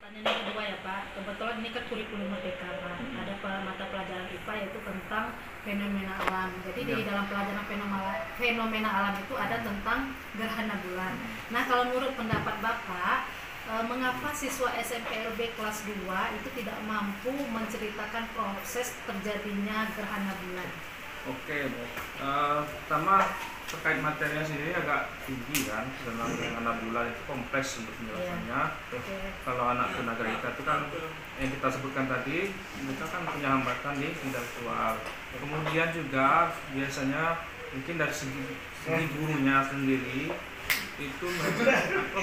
Pertanyaan yang kedua ya Pak, kebetulan ini kan kurikulum merdeka Pak. Ada mata pelajaran IPA yaitu tentang fenomena alam. Jadi di dalam pelajaran fenomena alam itu ada tentang gerhana bulan. Nah kalau menurut pendapat Bapak, mengapa siswa SMPLB kelas 2 itu tidak mampu menceritakan proses terjadinya gerhana bulan? Oke, pertama terkait materinya sendiri agak tinggi kan, dalam gerhana bulan itu kompleks untuk penjelasannya. Kalau anak tunagrahita itu kan yang kita sebutkan tadi, mereka kan punya hambatan di intelektual. Kemudian juga biasanya mungkin dari segi gurunya sendiri itu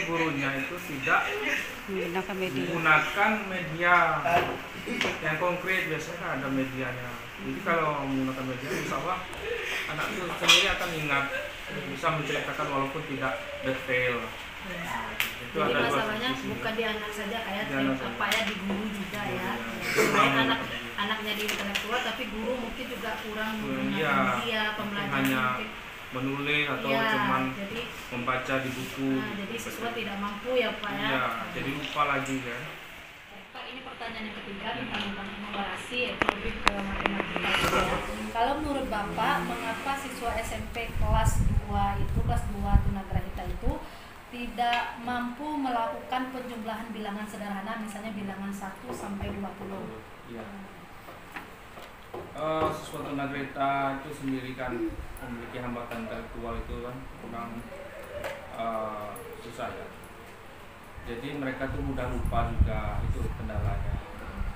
gurunya itu tidak menggunakan media yang konkret, biasanya kan ada medianya. Jadi kalau menggunakan media, insya Allah anak itu sendiri akan ingat, bisa menceritakan walaupun tidak detail. Itu Jadi ada masalahnya bukan di anak saja, kayak apa ya, di guru juga ya. Selain anaknya di intelektual, tapi guru mungkin juga kurang menggunakan media pembelajaran, hanya menulis atau cuman membaca di buku. Jadi siswa tidak mampu ya Pak ya. Iya, jadi lupa lagi ya. Pak, ini pertanyaan yang ketiga tentang numerasi, yaitu lebih ke matematika ya. Kalau menurut Bapak, mengapa siswa SMP kelas 2 itu, kelas 2 tunagrahita itu tidak mampu melakukan penjumlahan bilangan sederhana, misalnya bilangan 1 sampai 20? Iya. Siswa tunagrahita itu sendiri kan memiliki hambatan intelektual itu kan kurang susah ya. Jadi mereka tuh mudah lupa juga, itu kendalanya.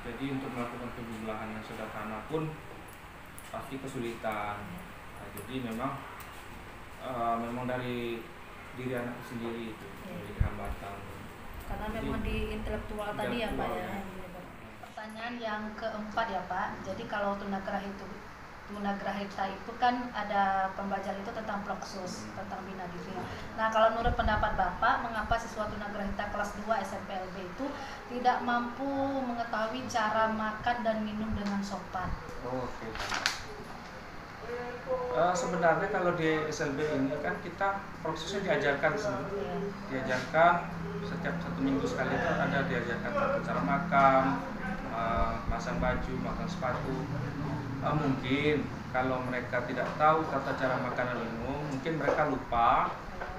Jadi untuk melakukan penjumlahan yang sederhana pun pasti kesulitan. Nah, jadi memang dari diri anak sendiri itu memiliki hambatan. Karena memang di intelektual tadi ya Pak ya. Pertanyaan yang keempat ya Pak. Jadi kalau tunagrahita itu kan ada pembelajaran itu tentang Ploksus, tentang bina diri. Nah kalau menurut pendapat Bapak, mengapa siswa tunagrahita kelas 2 SMPLB itu tidak mampu mengetahui cara makan dan minum dengan sopan? Oke. Sebenarnya kalau di SLB ini kan kita prosesnya diajarkan setiap 1 minggu sekali itu ada diajarkan tata cara makan, pasang baju, makan sepatu. Mungkin kalau mereka tidak tahu tata cara makan dan minum, mungkin mereka lupa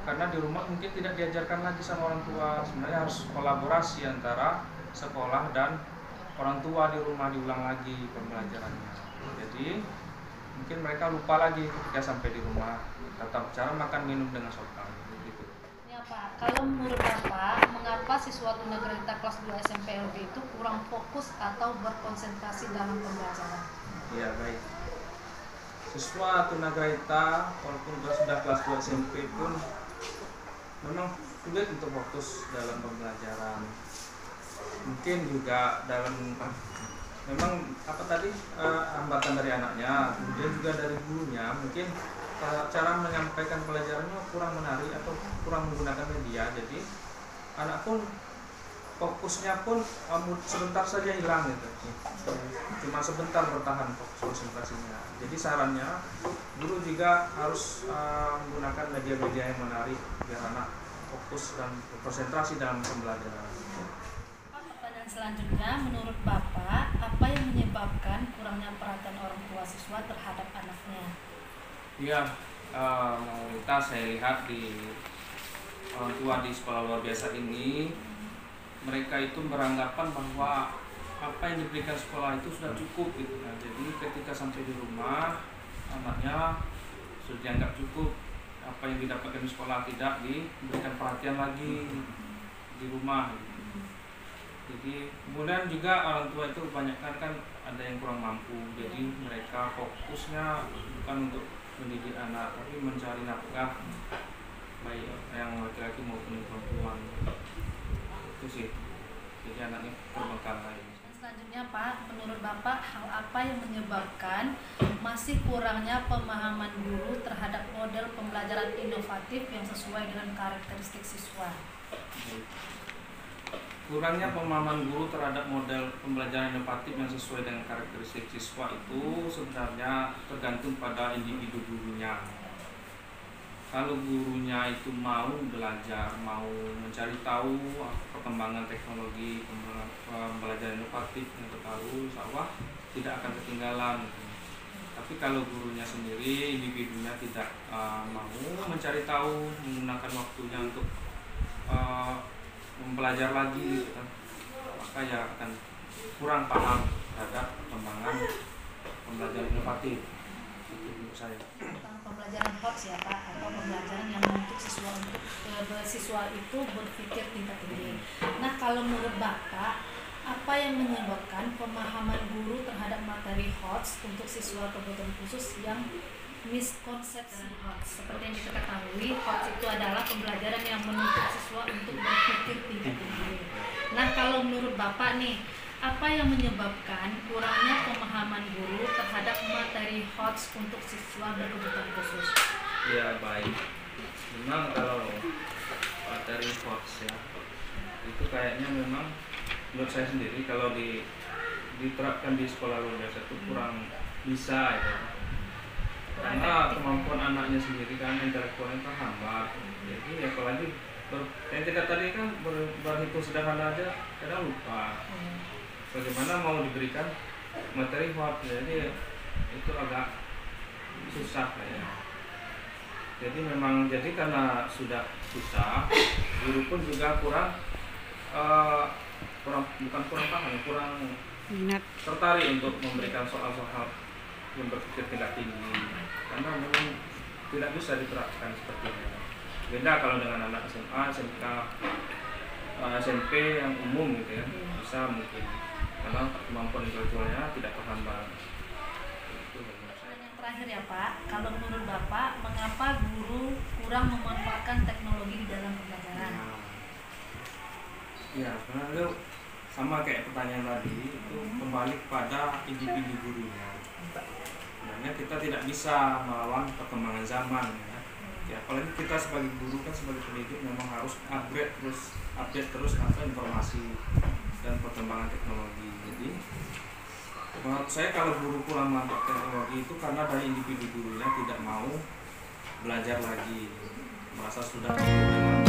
karena di rumah mungkin tidak diajarkan lagi sama orang tua. Sebenarnya harus kolaborasi antara sekolah dan orang tua di rumah, diulang lagi pembelajarannya. Jadi mungkin mereka lupa lagi ketika sampai di rumah tata cara makan minum dengan sopan gitu. Ya Pak, kalau menurut Bapak, mengapa siswa tunagrahita kelas 2 SMPLB itu kurang fokus atau berkonsentrasi dalam pembelajaran? Ya baik. Siswa tunagrahita walaupun sudah kelas 2 SMP pun memang sulit untuk fokus dalam pembelajaran. Mungkin juga memang hambatan dari anaknya, kemudian juga dari gurunya, mungkin cara menyampaikan pelajarannya kurang menarik atau kurang menggunakan media. Jadi anak pun fokusnya pun sebentar saja hilang gitu, cuma sebentar bertahan fokus konsentrasinya. Jadi sarannya guru juga harus menggunakan media-media yang menarik biar anak fokus dan konsentrasi dalam pembelajaran. Pertanyaan selanjutnya, menurut Bapak, apa yang menyebabkan kurangnya perhatian orang tua siswa terhadap anaknya? Iya, mayoritas saya lihat di orang tua di sekolah luar biasa ini, mereka itu beranggapan bahwa apa yang diberikan sekolah itu sudah cukup gitu kan. Jadi ketika sampai di rumah, anaknya sudah dianggap cukup, apa yang didapatkan di sekolah tidak diberikan perhatian lagi di rumah gitu. Jadi kemudian juga orang tua itu kebanyakan kan ada yang kurang mampu, jadi mereka fokusnya bukan untuk mendidik anak tapi mencari nafkah, baik yang laki-laki maupun perempuan. Itu sih, jadi anaknya terbengkalai. Selanjutnya Pak, menurut Bapak, hal apa yang menyebabkan masih kurangnya pemahaman guru terhadap model pembelajaran inovatif yang sesuai dengan karakteristik siswa? Kurangnya pemahaman guru terhadap model pembelajaran inovatif yang sesuai dengan karakteristik siswa itu sebenarnya tergantung pada individu gurunya. kalau gurunya itu mau belajar, mau mencari tahu perkembangan teknologi, pembelajaran inovatif yang terbaru, insya Allah tidak akan ketinggalan. Tapi kalau gurunya sendiri, individunya tidak mau mencari tahu, menggunakan waktunya untuk mempelajari lagi, gitu kan, maka ya akan kurang paham terhadap perkembangan pembelajaran inovatif. Itu menurut saya. Tentang pembelajaran HOTS ya Pak, atau pembelajaran yang membentuk siswa itu berpikir tingkat tinggi. Nah, kalau menurut Bapak, apa yang menyebabkan pemahaman guru terhadap materi HOTS untuk siswa kebutuhan khusus yang miskonsepsi HOTS? Seperti yang kita ketahui, HOTS itu adalah pembelajaran yang menuntut siswa untuk berpikir tingkat tinggi. Nah, kalau menurut Bapak nih, apa yang menyebabkan kurangnya pemahaman guru terhadap materi HOTS untuk siswa berkebutuhan khusus? Ya baik, memang kalau materi HOTS ya, itu kayaknya memang menurut saya sendiri kalau diterapkan di sekolah luar biasa itu kurang bisa ya. Karena kemampuan anaknya sendiri kan intelektualnya terhambat. Jadi apalagi yang kita tadi kan berhitung sederhana aja kadang lupa. Bagaimana mau diberikan materi HOTS, jadi itu agak susah kayaknya. Jadi memang karena sudah susah, guru pun juga kurang minat, tertarik untuk memberikan soal-soal yang berpikir tingkat tinggi, karena memang tidak bisa diterapkan seperti ini. Beda kalau dengan anak SMA, SMK, SMP yang umum gitu ya, bisa mungkin karena kemampuan intelektualnya tidak terhambat. Yang terakhir ya Pak, kalau menurut Bapak, mengapa guru kurang memanfaatkan teknologi di dalam pembelajaran? Ya, karena sama kayak pertanyaan tadi, itu kembali kepada individu gurunya. Sebenarnya kita tidak bisa melawan perkembangan zaman ya. Ya, apalagi kita sebagai guru kan, sebagai pendidik memang harus update terus informasi dan perkembangan teknologi. Jadi menurut saya kalau guru kurang memanfaatkan teknologi itu karena dari individu gurunya tidak mau belajar lagi, merasa sudah cukup dengan